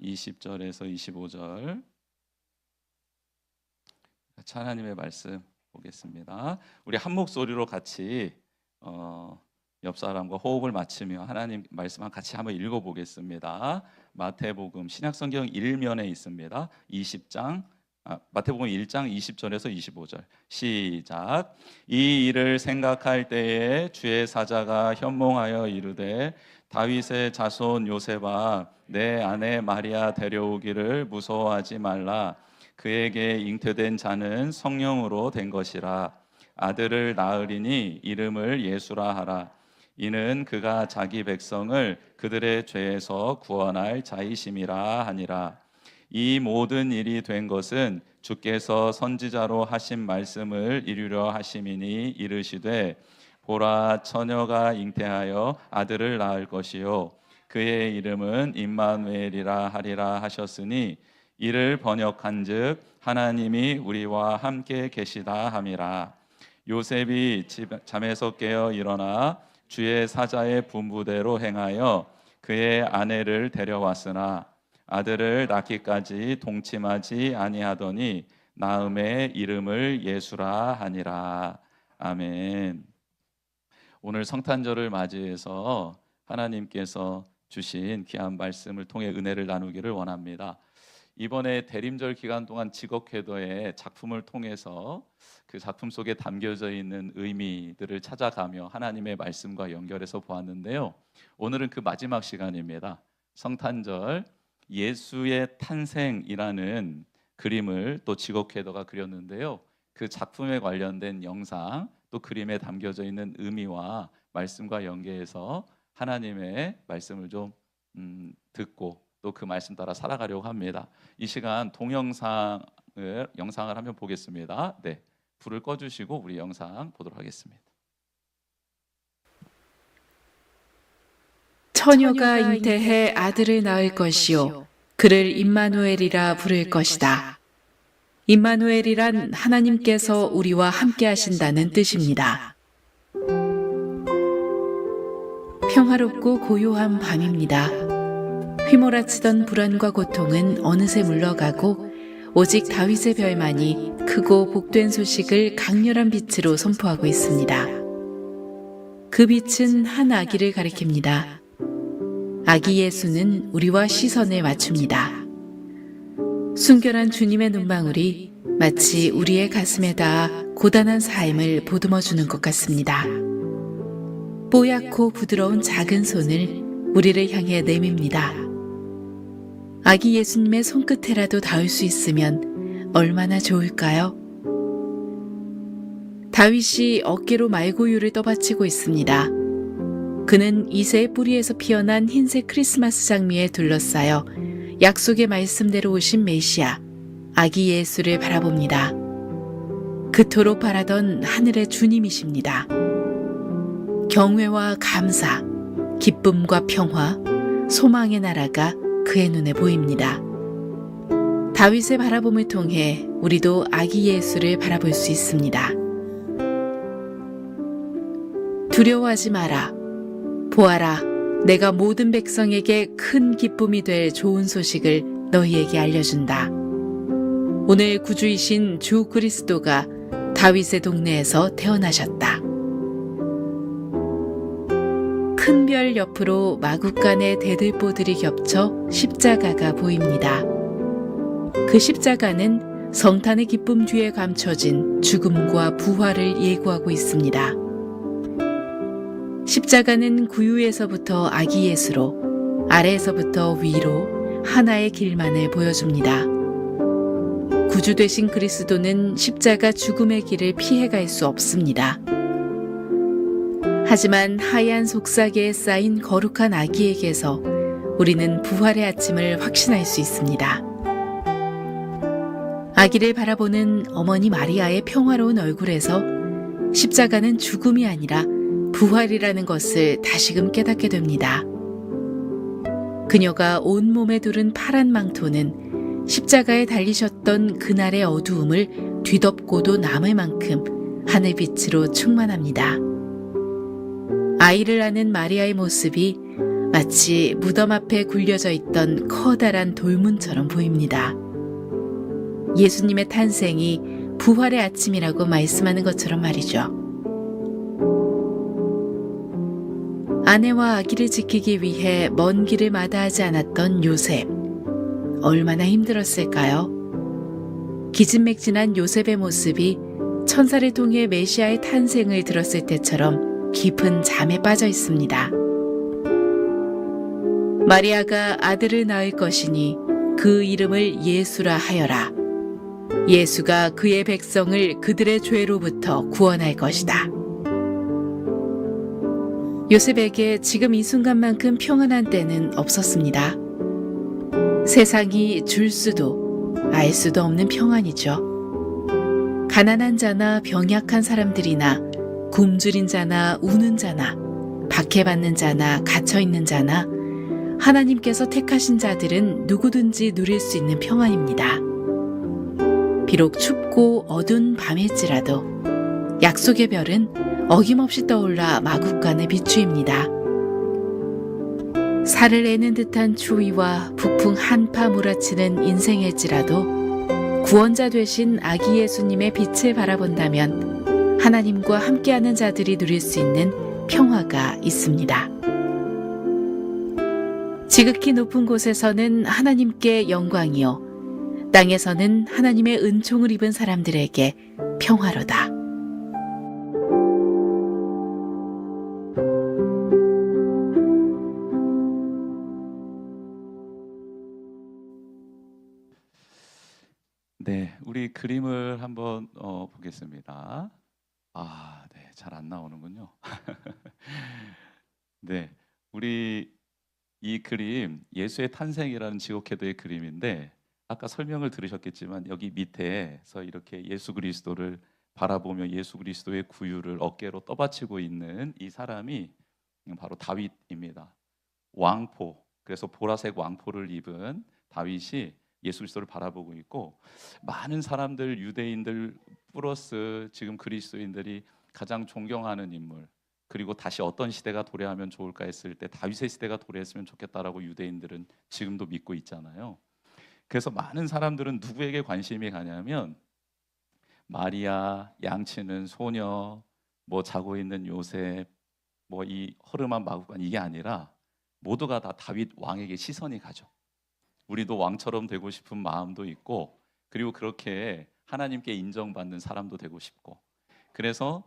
20절에서 25절 하나님의 말씀 보겠습니다. 우리 한 목소리로 같이 옆 사람과 호흡을 맞추며 하나님 말씀 같이 한번 읽어보겠습니다. 마태복음 신약성경 1면에 있습니다. 20장 마태복음 1장 20절에서 25절 시작. 이 일을 생각할 때에 주의 사자가 현몽하여 이르되 다윗의 자손 요셉아 내 아내 마리아 데려오기를 무서워하지 말라. 그에게 잉태된 자는 성령으로 된 것이라. 아들을 낳으리니 이름을 예수라 하라. 이는 그가 자기 백성을 그들의 죄에서 구원할 자이심이라 하니라. 이 모든 일이 된 것은 주께서 선지자로 하신 말씀을 이루려 하심이니 이르시되 보라 처녀가 잉태하여 아들을 낳을 것이요 그의 이름은 임마누엘이라 하리라 하셨으니 이를 번역한즉 하나님이 우리와 함께 계시다 함이라. 요셉이 잠에서 깨어 일어나 주의 사자의 분부대로 행하여 그의 아내를 데려왔으나 아들을 낳기까지 동침하지 아니하더니 낳음의 이름을 예수라 하니라. 아멘. 오늘 성탄절을 맞이해서 하나님께서 주신 귀한 말씀을 통해 은혜를 나누기를 원합니다. 이번에 대림절 기간 동안 직업회도의 작품을 통해서 그 작품 속에 담겨져 있는 의미들을 찾아가며 하나님의 말씀과 연결해서 보았는데요. 오늘은 그 마지막 시간입니다. 성탄절 예수의 탄생이라는 그림을 또 직업회도가 그렸는데요. 그 작품에 관련된 영상 또 그림에 담겨져 있는 의미와 말씀과 연계해서 하나님의 말씀을 좀 듣고 또 그 말씀 따라 살아가려고 합니다. 이 시간 동영상을 한번 보겠습니다. 네, 불을 꺼주시고 우리 영상 보도록 하겠습니다. 처녀가 잉태해 아들을 낳을 것이요 그를 임마누엘이라 부를 것이다. 임마누엘이란 하나님께서 우리와 함께 하신다는 뜻입니다. 평화롭고 고요한 밤입니다. 휘몰아치던 불안과 고통은 어느새 물러가고 오직 다윗의 별만이 크고 복된 소식을 강렬한 빛으로 선포하고 있습니다. 그 빛은 한 아기를 가리킵니다. 아기 예수는 우리와 시선을 맞춥니다. 순결한 주님의 눈망울이 마치 우리의 가슴에 닿아 고단한 삶을 보듬어주는 것 같습니다. 뽀얗고 부드러운 작은 손을 우리를 향해 내밉니다. 아기 예수님의 손끝에라도 닿을 수 있으면 얼마나 좋을까요? 다윗이 어깨로 말고유를 떠받치고 있습니다. 그는 이새의 뿌리에서 피어난 흰색 크리스마스 장미에 둘러싸여 약속의 말씀대로 오신 메시아, 아기 예수를 바라봅니다. 그토록 바라던 하늘의 주님이십니다. 경외와 감사, 기쁨과 평화, 소망의 나라가 그의 눈에 보입니다. 다윗의 바라봄을 통해 우리도 아기 예수를 바라볼 수 있습니다. 두려워하지 마라. 보아라, 내가 모든 백성에게 큰 기쁨이 될 좋은 소식을 너희에게 알려준다. 오늘 구주이신 주 그리스도가 다윗의 동네에서 태어나셨다. 큰 별 옆으로 마구간의 대들보들이 겹쳐 십자가가 보입니다. 그 십자가는 성탄의 기쁨 뒤에 감춰진 죽음과 부활을 예고하고 있습니다. 십자가는 구유에서부터 아기 예수로, 아래에서부터 위로 하나의 길만을 보여줍니다. 구주 되신 그리스도는 십자가 죽음의 길을 피해갈 수 없습니다. 하지만 하얀 속삭이에 쌓인 거룩한 아기에게서 우리는 부활의 아침을 확신할 수 있습니다. 아기를 바라보는 어머니 마리아의 평화로운 얼굴에서 십자가는 죽음이 아니라 부활이라는 것을 다시금 깨닫게 됩니다. 그녀가 온몸에 두른 파란 망토는 십자가에 달리셨던 그날의 어두움을 뒤덮고도 남을 만큼 하늘빛으로 충만합니다. 아이를 낳는 마리아의 모습이 마치 무덤 앞에 굴려져 있던 커다란 돌문처럼 보입니다. 예수님의 탄생이 부활의 아침이라고 말씀하는 것처럼 말이죠. 아내와 아기를 지키기 위해 먼 길을 마다하지 않았던 요셉. 얼마나 힘들었을까요? 기진맥진한 요셉의 모습이 천사를 통해 메시아의 탄생을 들었을 때처럼 깊은 잠에 빠져 있습니다. 마리아가 아들을 낳을 것이니 그 이름을 예수라 하여라. 예수가 그의 백성을 그들의 죄로부터 구원할 것이다. 요셉에게 지금 이 순간만큼 평안한 때는 없었습니다. 세상이 줄 수도 알 수도 없는 평안이죠. 가난한 자나 병약한 사람들이나 굶주린 자나 우는 자나 박해받는 자나 갇혀있는 자나 하나님께서 택하신 자들은 누구든지 누릴 수 있는 평안입니다. 비록 춥고 어두운 밤일지라도 약속의 별은 어김없이 떠올라 마국간의 비추입니다. 살을 내는 듯한 추위와 북풍 한파 몰아치는 인생일지라도 구원자 되신 아기 예수님의 빛을 바라본다면 하나님과 함께하는 자들이 누릴 수 있는 평화가 있습니다. 지극히 높은 곳에서는 하나님께 영광이요, 땅에서는 하나님의 은총을 입은 사람들에게 평화로다. 네, 우리 그림을 한번 보겠습니다. 네, 잘 안 나오는군요. 네, 우리 이 그림 예수의 탄생이라는 지옥회도의 그림인데 아까 설명을 들으셨겠지만 여기 밑에서 이렇게 예수 그리스도를 바라보며 예수 그리스도의 구유를 어깨로 떠받치고 있는 이 사람이 바로 다윗입니다. 왕포, 그래서 보라색 왕포를 입은 다윗이 예수 그리스도를 바라보고 있고, 많은 사람들, 유대인들 플러스 지금 그리스도인들이 가장 존경하는 인물, 그리고 다시 어떤 시대가 도래하면 좋을까 했을 때 다윗의 시대가 도래했으면 좋겠다라고 유대인들은 지금도 믿고 있잖아요. 그래서 많은 사람들은 누구에게 관심이 가냐면 마리아, 양치는 소녀, 뭐 자고 있는 요셉, 뭐 이 허름한 마구간, 이게 아니라 모두가 다 다윗 왕에게 시선이 가죠. 우리도 왕처럼 되고 싶은 마음도 있고, 그리고 그렇게 하나님께 인정받는 사람도 되고 싶고, 그래서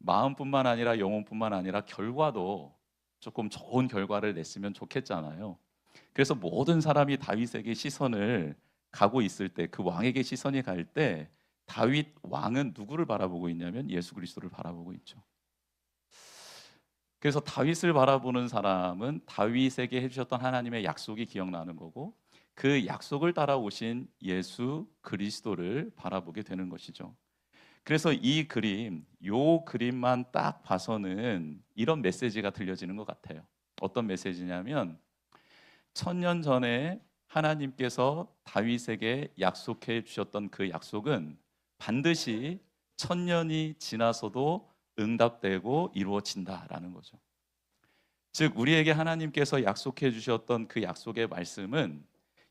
마음뿐만 아니라 영혼뿐만 아니라 결과도 조금 좋은 결과를 냈으면 좋겠잖아요. 그래서 모든 사람이 다윗에게 시선을 가고 있을 때, 그 왕에게 시선이 갈 때 다윗 왕은 누구를 바라보고 있냐면 예수 그리스도를 바라보고 있죠. 그래서 다윗을 바라보는 사람은 다윗에게 해주셨던 하나님의 약속이 기억나는 거고, 그 약속을 따라오신 예수 그리스도를 바라보게 되는 것이죠. 그래서 이 그림, 요 그림만 딱 봐서는 이런 메시지가 들려지는 것 같아요. 어떤 메시지냐면 1000년 전에 하나님께서 다윗에게 약속해 주셨던 그 약속은 반드시 1000년이 지나서도 응답되고 이루어진다라는 거죠. 즉 우리에게 하나님께서 약속해 주셨던 그 약속의 말씀은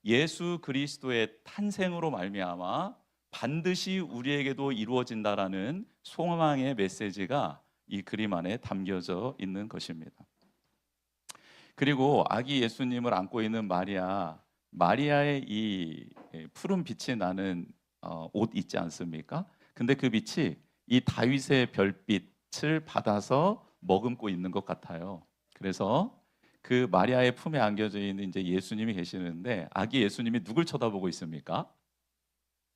예수 그리스도의 탄생으로 말미암아 반드시 우리에게도 이루어진다라는 소망의 메시지가 이 그림 안에 담겨져 있는 것입니다. 그리고 아기 예수님을 안고 있는 마리아의 이 푸른 빛이 나는 옷 있지 않습니까? 근데 그 빛이 이 다윗의 별빛을 받아서 머금고 있는 것 같아요. 그래서 그 마리아의 품에 안겨져 있는 이제 예수님이 계시는데, 아기 예수님이 누굴 쳐다보고 있습니까?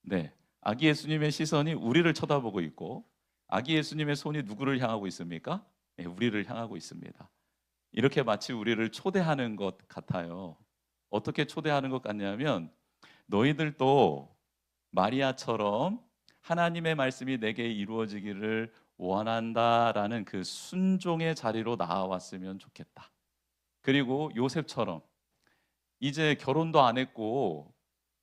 네, 아기 예수님의 시선이 우리를 쳐다보고 있고, 아기 예수님의 손이 누구를 향하고 있습니까? 네, 우리를 향하고 있습니다. 이렇게 마치 우리를 초대하는 것 같아요. 어떻게 초대하는 것 같냐면, 너희들도 마리아처럼 하나님의 말씀이 내게 이루어지기를 원한다라는 그 순종의 자리로 나아왔으면 좋겠다. 그리고 요셉처럼 이제 결혼도 안 했고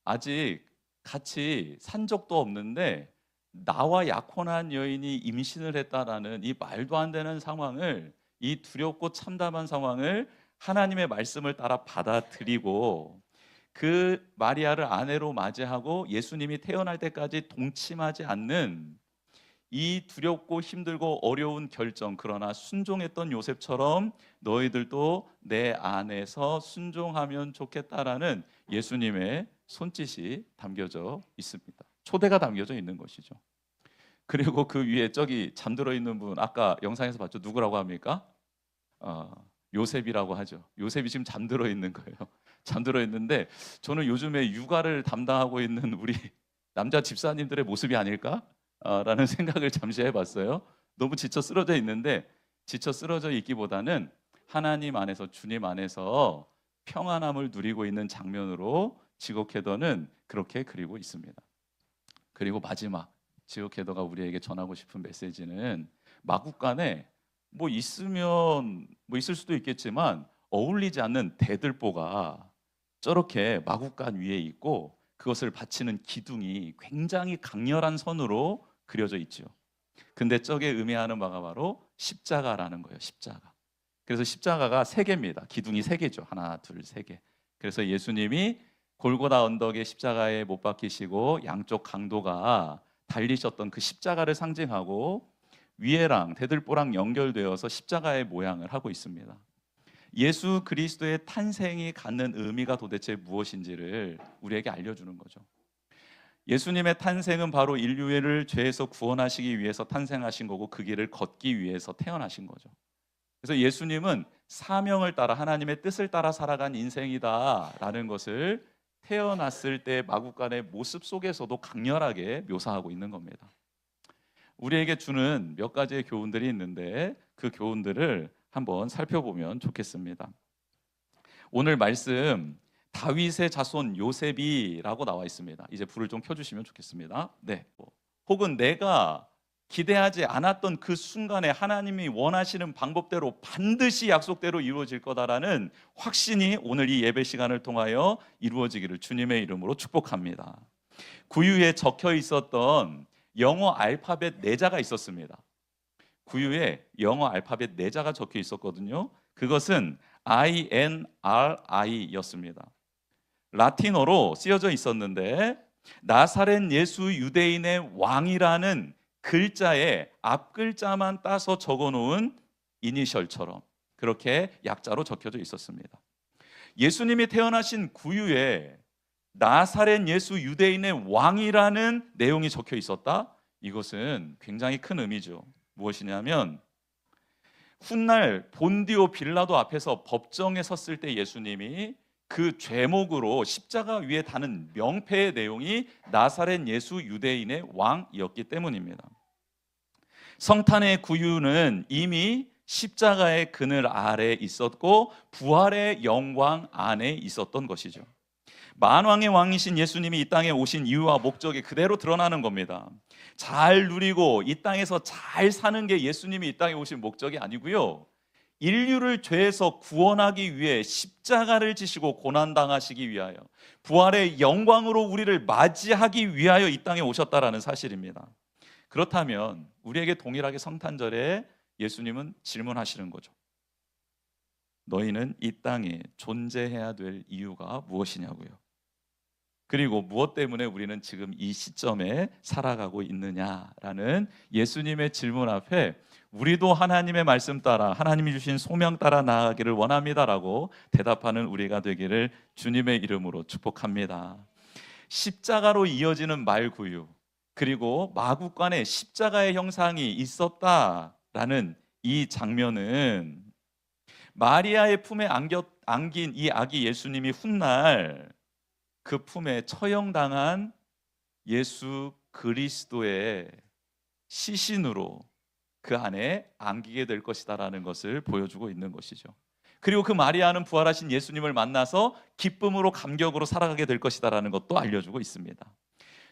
아직 같이 산 적도 없는데 나와 약혼한 여인이 임신을 했다라는 이 말도 안 되는 상황을, 이 두렵고 참담한 상황을 하나님의 말씀을 따라 받아들이고 그 마리아를 아내로 맞이하고 예수님이 태어날 때까지 동침하지 않는 이 두렵고 힘들고 어려운 결정, 그러나 순종했던 요셉처럼 너희들도 내 안에서 순종하면 좋겠다라는 예수님의 손짓이 담겨져 있습니다. 초대가 담겨져 있는 것이죠. 그리고 그 위에 저기 잠들어 있는 분, 아까 영상에서 봤죠? 누구라고 합니까? 요셉이라고 하죠. 요셉이 지금 잠들어 있는 거예요. 잠들어 있는데 저는 요즘에 육아를 담당하고 있는 우리 남자 집사님들의 모습이 아닐까? 라는 생각을 잠시 해봤어요. 너무 지쳐 쓰러져 있는데, 지쳐 쓰러져 있기보다는 하나님 안에서, 주님 안에서 평안함을 누리고 있는 장면으로 지옥회도는 그렇게 그리고 있습니다. 그리고 마지막 지옥회도가 우리에게 전하고 싶은 메시지는 마국간에 뭐 있으면 뭐 있을 수도 있겠지만 어울리지 않는 대들보가 저렇게 마국간 위에 있고 그것을 받치는 기둥이 굉장히 강렬한 선으로 그려져 있죠. 근데 저게 의미하는 바가 바로 십자가라는 거예요. 십자가. 그래서 십자가가 세 개입니다. 기둥이 세 개죠. 하나, 둘, 세 개. 그래서 예수님이 골고다 언덕에 십자가에 못 박히시고 양쪽 강도가 달리셨던 그 십자가를 상징하고 위에랑 대들보랑 연결되어서 십자가의 모양을 하고 있습니다. 예수 그리스도의 탄생이 갖는 의미가 도대체 무엇인지를 우리에게 알려주는 거죠. 예수님의 탄생은 바로 인류를 죄에서 구원하시기 위해서 탄생하신 거고 그 길을 걷기 위해서 태어나신 거죠. 그래서 예수님은 사명을 따라 하나님의 뜻을 따라 살아간 인생이다라는 것을 태어났을 때 마국간의 모습 속에서도 강렬하게 묘사하고 있는 겁니다. 우리에게 주는 몇 가지의 교훈들이 있는데 그 교훈들을 한번 살펴보면 좋겠습니다. 오늘 말씀 다윗의 자손 요셉이라고 나와 있습니다. 이제 불을 좀 켜주시면 좋겠습니다. 네. 혹은 내가 기대하지 않았던 그 순간에 하나님이 원하시는 방법대로 반드시 약속대로 이루어질 거다라는 확신이 오늘 이 예배 시간을 통하여 이루어지기를 주님의 이름으로 축복합니다. 구유에 적혀 있었던 영어 알파벳 4자가 있었습니다. 구유에 영어 알파벳 4자가 적혀 있었거든요. 그것은 INRI였습니다. 라틴어로 쓰여져 있었는데 나사렛 예수 유대인의 왕이라는 글자의 앞글자만 따서 적어놓은 이니셜처럼 그렇게 약자로 적혀져 있었습니다. 예수님이 태어나신 구유에 나사렛 예수 유대인의 왕이라는 내용이 적혀 있었다? 이것은 굉장히 큰 의미죠. 무엇이냐면 훗날 본디오 빌라도 앞에서 법정에 섰을 때 예수님이 그 죄목으로 십자가 위에 다는 명패의 내용이 나사렛 예수 유대인의 왕이었기 때문입니다. 성탄의 구유는 이미 십자가의 그늘 아래 있었고 부활의 영광 안에 있었던 것이죠. 만왕의 왕이신 예수님이 이 땅에 오신 이유와 목적이 그대로 드러나는 겁니다. 잘 누리고 이 땅에서 잘 사는 게 예수님이 이 땅에 오신 목적이 아니고요, 인류를 죄에서 구원하기 위해 십자가를 지시고 고난당하시기 위하여 부활의 영광으로 우리를 맞이하기 위하여 이 땅에 오셨다라는 사실입니다. 그렇다면 우리에게 동일하게 성탄절에 예수님은 질문하시는 거죠. 너희는 이 땅에 존재해야 될 이유가 무엇이냐고요. 그리고 무엇 때문에 우리는 지금 이 시점에 살아가고 있느냐라는 예수님의 질문 앞에 우리도 하나님의 말씀 따라 하나님이 주신 소명 따라 나아가기를 원합니다라고 대답하는 우리가 되기를 주님의 이름으로 축복합니다. 십자가로 이어지는 말구유, 그리고 마국간에 십자가의 형상이 있었다라는 이 장면은 마리아의 품에 안긴 이 아기 예수님이 훗날 그 품에 처형당한 예수 그리스도의 시신으로 그 안에 안기게 될 것이다라는 것을 보여주고 있는 것이죠. 그리고 그 마리아는 부활하신 예수님을 만나서 기쁨으로 감격으로 살아가게 될 것이다라는 것도 알려주고 있습니다.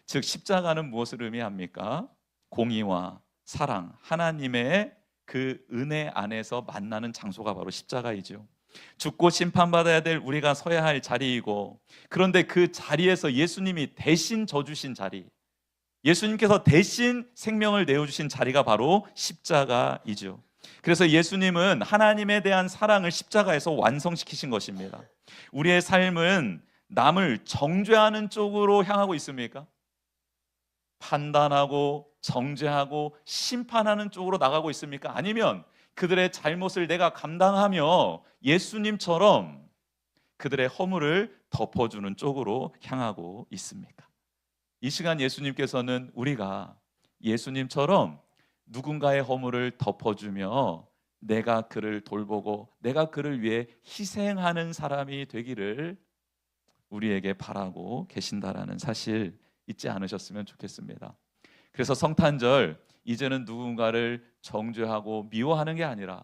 즉 십자가는 무엇을 의미합니까? 공의와 사랑, 하나님의 그 은혜 안에서 만나는 장소가 바로 십자가이죠. 죽고 심판받아야 될 우리가 서야 할 자리이고, 그런데 그 자리에서 예수님이 대신 져주신 자리, 예수님께서 대신 생명을 내어주신 자리가 바로 십자가이죠. 그래서 예수님은 하나님에 대한 사랑을 십자가에서 완성시키신 것입니다. 우리의 삶은 남을 정죄하는 쪽으로 향하고 있습니까? 판단하고 정죄하고 심판하는 쪽으로 나가고 있습니까? 아니면 그들의 잘못을 내가 감당하며 예수님처럼 그들의 허물을 덮어주는 쪽으로 향하고 있습니까? 이 시간 예수님께서는 우리가 예수님처럼 누군가의 허물을 덮어주며 내가 그를 돌보고 내가 그를 위해 희생하는 사람이 되기를 우리에게 바라고 계신다라는 사실 잊지 않으셨으면 좋겠습니다. 그래서 성탄절, 이제는 누군가를 정죄하고 미워하는 게 아니라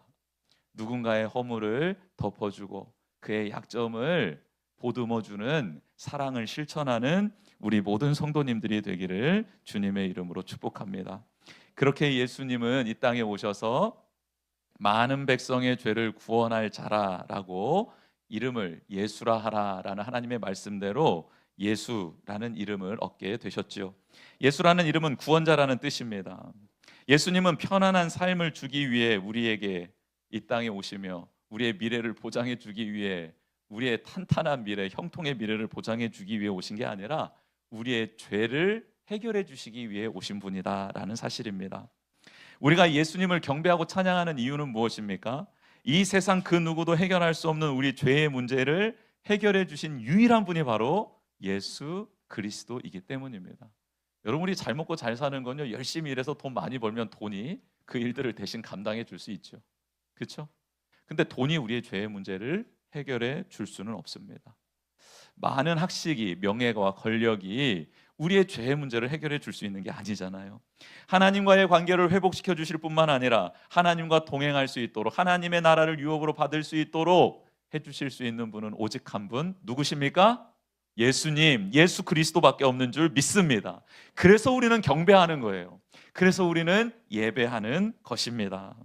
누군가의 허물을 덮어주고 그의 약점을 보듬어주는 사랑을 실천하는 우리 모든 성도님들이 되기를 주님의 이름으로 축복합니다. 그렇게 예수님은 이 땅에 오셔서 많은 백성의 죄를 구원할 자라라고 이름을 예수라 하라라는 하나님의 말씀대로 예수라는 이름을 얻게 되셨지요. 예수라는 이름은 구원자라는 뜻입니다. 예수님은 편안한 삶을 주기 위해 우리에게 이 땅에 오시며 우리의 미래를 보장해 주기 위해, 우리의 탄탄한 미래, 형통의 미래를 보장해 주기 위해 오신 게 아니라 우리의 죄를 해결해 주시기 위해 오신 분이다라는 사실입니다. 우리가 예수님을 경배하고 찬양하는 이유는 무엇입니까? 이 세상 그 누구도 해결할 수 없는 우리 죄의 문제를 해결해 주신 유일한 분이 바로 예수 그리스도이기 때문입니다. 여러분이 잘 먹고 잘 사는 건요, 열심히 일해서 돈 많이 벌면 돈이 그 일들을 대신 감당해 줄 수 있죠. 그렇죠? 근데 돈이 우리의 죄의 문제를 해결해 줄 수는 없습니다. 많은 학식이, 명예와 권력이 우리의 죄의 문제를 해결해 줄 수 있는 게 아니잖아요. 하나님과의 관계를 회복시켜 주실 뿐만 아니라 하나님과 동행할 수 있도록, 하나님의 나라를 유업으로 받을 수 있도록 해주실 수 있는 분은 오직 한 분, 누구십니까? 예수님, 예수 그리스도밖에 없는 줄 믿습니다. 그래서 우리는 경배하는 거예요. 그래서 우리는 예배하는 것입니다.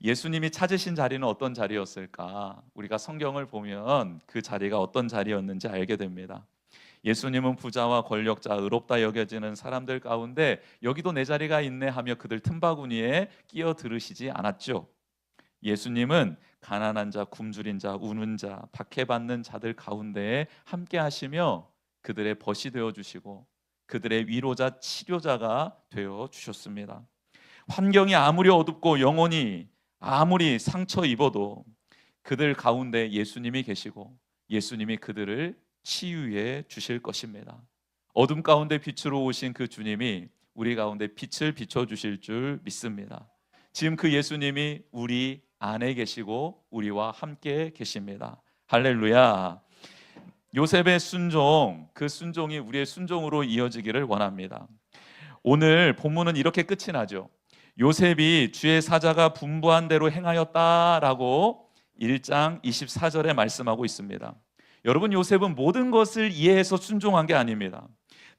예수님이 찾으신 자리는 어떤 자리였을까? 우리가 성경을 보면 그 자리가 어떤 자리였는지 알게 됩니다. 예수님은 부자와 권력자, 의롭다 여겨지는 사람들 가운데 여기도 내 자리가 있네 하며 그들 틈바구니에 끼어들으시지 않았죠. 예수님은 가난한 자, 굶주린 자, 우는 자, 박해받는 자들 가운데에 함께 하시며 그들의 벗이 되어 주시고 그들의 위로자, 치료자가 되어 주셨습니다. 환경이 아무리 어둡고 영혼이 아무리 상처 입어도 그들 가운데 예수님이 계시고 예수님이 그들을 치유해 주실 것입니다. 어둠 가운데 빛으로 오신 그 주님이 우리 가운데 빛을 비춰 주실 줄 믿습니다. 지금 그 예수님이 우리 안에 계시고 우리와 함께 계십니다. 할렐루야. 요셉의 순종, 그 순종이 우리의 순종으로 이어지기를 원합니다. 오늘 본문은 이렇게 끝이 나죠. 요셉이 주의 사자가 분부한 대로 행하였다라고 1장 24절에 말씀하고 있습니다. 여러분, 요셉은 모든 것을 이해해서 순종한 게 아닙니다.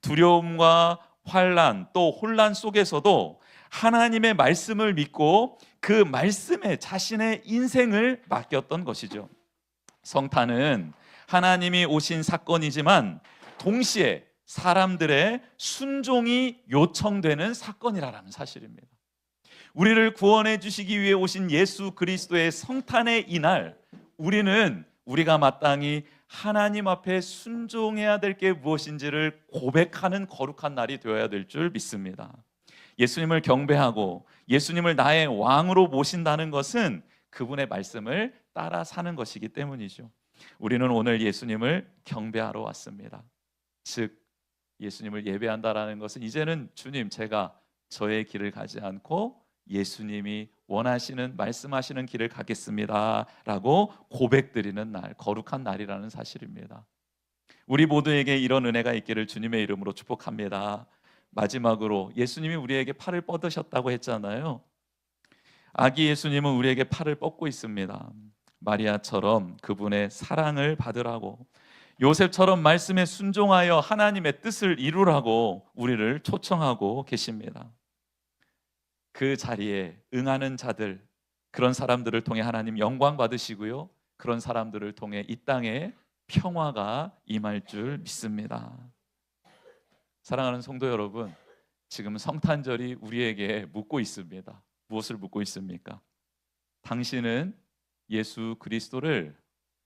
두려움과 환난 또 혼란 속에서도 하나님의 말씀을 믿고 그 말씀에 자신의 인생을 맡겼던 것이죠. 성탄은 하나님이 오신 사건이지만 동시에 사람들의 순종이 요청되는 사건이라는 사실입니다. 우리를 구원해 주시기 위해 오신 예수 그리스도의 성탄의 이날, 우리는 우리가 마땅히 하나님 앞에 순종해야 될 게 무엇인지를 고백하는 거룩한 날이 되어야 될 줄 믿습니다. 예수님을 경배하고 예수님을 나의 왕으로 모신다는 것은 그분의 말씀을 따라 사는 것이기 때문이죠. 우리는 오늘 예수님을 경배하러 왔습니다. 즉 예수님을 예배한다라는 것은 이제는 주님, 제가 저의 길을 가지 않고 예수님이 원하시는, 말씀하시는 길을 가겠습니다 라고 고백드리는 날, 거룩한 날이라는 사실입니다. 우리 모두에게 이런 은혜가 있기를 주님의 이름으로 축복합니다. 마지막으로 예수님이 우리에게 팔을 뻗으셨다고 했잖아요. 아기 예수님은 우리에게 팔을 뻗고 있습니다. 마리아처럼 그분의 사랑을 받으라고, 요셉처럼 말씀에 순종하여 하나님의 뜻을 이루라고 우리를 초청하고 계십니다. 그 자리에 응하는 자들, 그런 사람들을 통해 하나님 영광 받으시고요, 그런 사람들을 통해 이 땅에 평화가 임할 줄 믿습니다. 사랑하는 성도 여러분, 지금 성탄절이 우리에게 묻고 있습니다. 무엇을 묻고 있습니까? 당신은 예수 그리스도를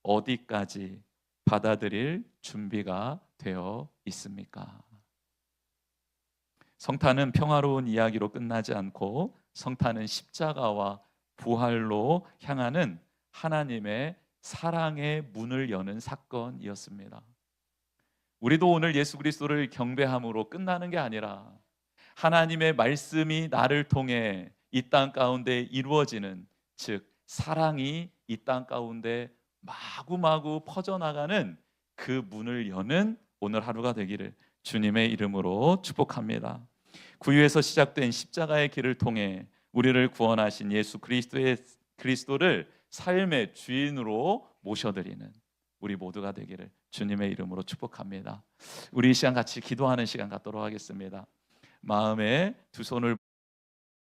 어디까지 받아들일 준비가 되어 있습니까? 성탄은 평화로운 이야기로 끝나지 않고 성탄은 십자가와 부활로 향하는 하나님의 사랑의 문을 여는 사건이었습니다. 우리도 오늘 예수 그리스도를 경배함으로 끝나는 게 아니라 하나님의 말씀이 나를 통해 이 땅 가운데 이루어지는, 즉 사랑이 이 땅 가운데 마구마구 퍼져나가는 그 문을 여는 오늘 하루가 되기를 주님의 이름으로 축복합니다. 구유에서 시작된 십자가의 길을 통해 우리를 구원하신 예수 그리스도를 삶의 주인으로 모셔드리는 우리 모두가 되기를 주님의 이름으로 축복합니다. 우리 이 시간 같이 기도하는 시간 갖도록 하겠습니다. 마음에 두 손을